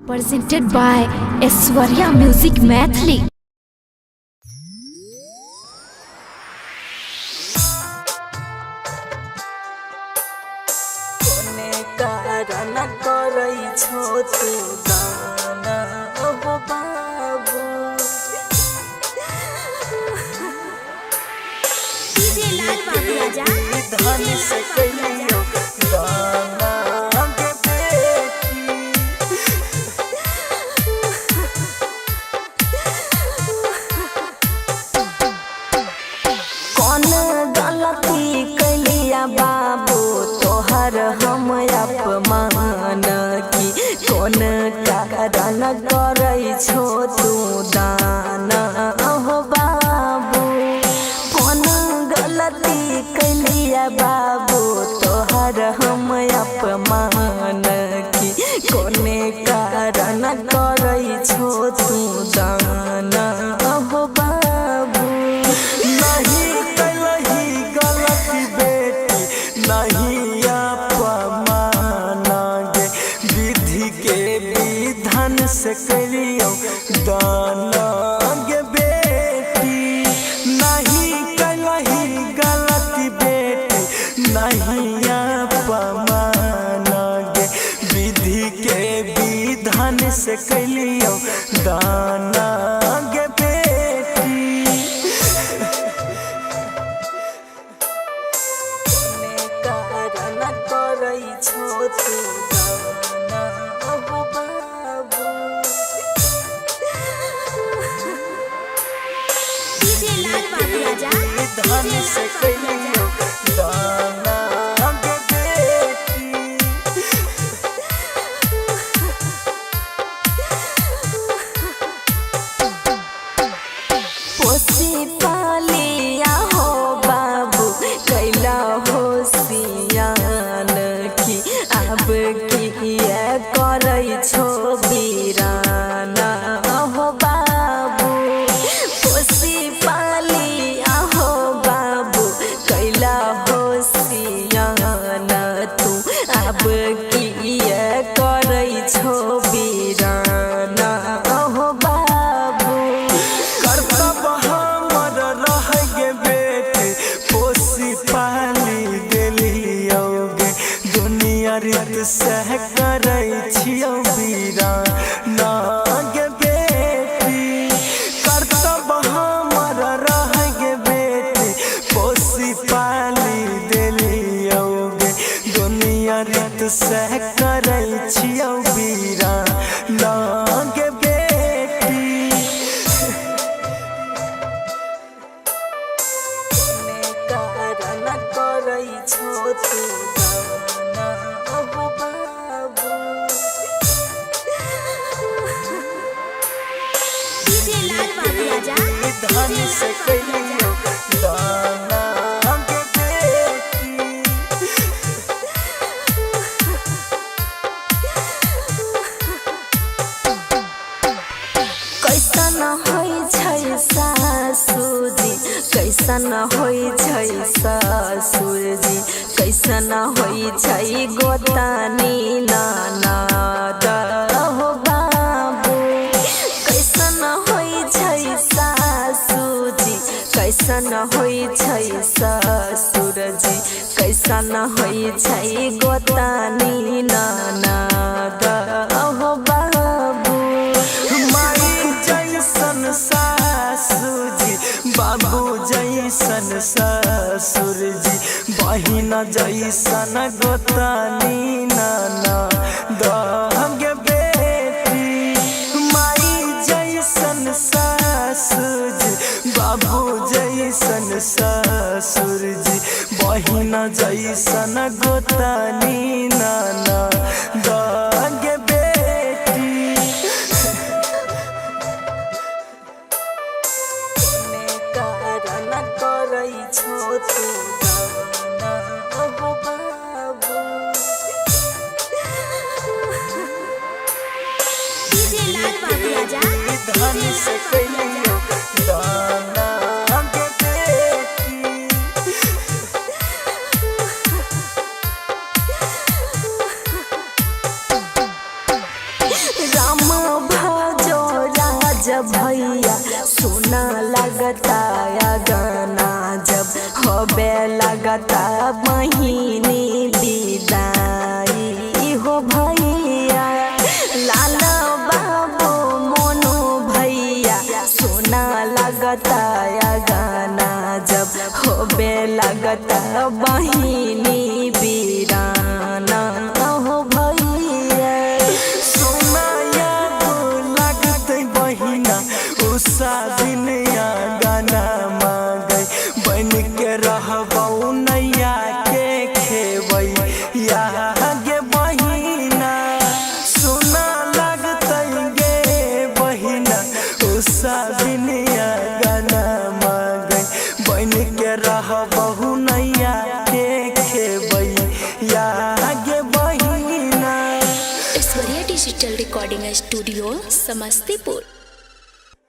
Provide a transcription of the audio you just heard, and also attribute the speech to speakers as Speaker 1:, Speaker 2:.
Speaker 1: presented by Aishwarya Music Mathli.
Speaker 2: धन से कहियो गाना के बेटी कौन गलती कैलिया बाबू तोहर हम अपमान की कौन कारण करै छो तू दाना हो बाबू कौन गलती कैलिया बाबू तोहर हम अपमान की कोने कारण करै छो तू दाना हो बाबू नहीं कैलही गलती बेटी नहीं अपमान गे विधि के विधान से करियो दाना गे बेटी नहीं कैलही गलती बेटी नहीं अपमान गे विधि के विधान से कलियो दाना गे बेटी कारण करै छो तू दाना हो बाबू धन से कलियो दाना गे बेटी पोसी पालिया हो बाबू कैला हो सियान की अब किया करै छो वीराना हो बाबू पोसी पालिया हो बाबू कैला हो सियान तू अब किया करै छो वीराना हो बाबू कर्तव्य हमर रह गे बेटी पोसी पाली देलियो गे दुनिया रीत से करै छियो वीराना गे बेटी कर्तव्य हमर रह गे बेटी पोसी पाली देलियो गे दुनिया रीत से करै छियो वीराना गे बेटी कारण करै छो तू दाना हो बाबू धन से कहियो दाना गे बेटी कैसन होइ छै सासुजी कैसन होइ छै ससुरजी कैसन होइ छै गोतानी ननद हो बाबू कैसन होइ छै सासुजी कैसन होइ छै ससुरजी कैसन होइ छै गोतानी ननद हो बाबू माई जैसन सासुजी बाबू जैसन ससुरजी बहिन जैसन गोतानी ननद गे बेटी माई जैसन सासुजी बाबू जैसन ससुरजी बहिन जैसन गोतानी ननद गे बेटी कारण करै छो तू दाना हो बाबू धन से कहियो दाना गे बेटी राम लगता या गाना जब होबे लगता महीनी विदाई हो भैया। लाला बाबू मोनू भैया सोना लगता या गाना जब होबे लगता बहिनी वीराना हो भैया।
Speaker 3: सोना याद लागत बहिना उषा दिन या गाना मांगे बन के रहबौ नैया के खेबै यहाँ गे बहिना। सोना लागत गे बहिना उषा दिन या गाना मांगे बन के रहबौ नैया के खेबै यहाँ गे बहिना।
Speaker 1: Aishwarya digital recording studio Samastipur.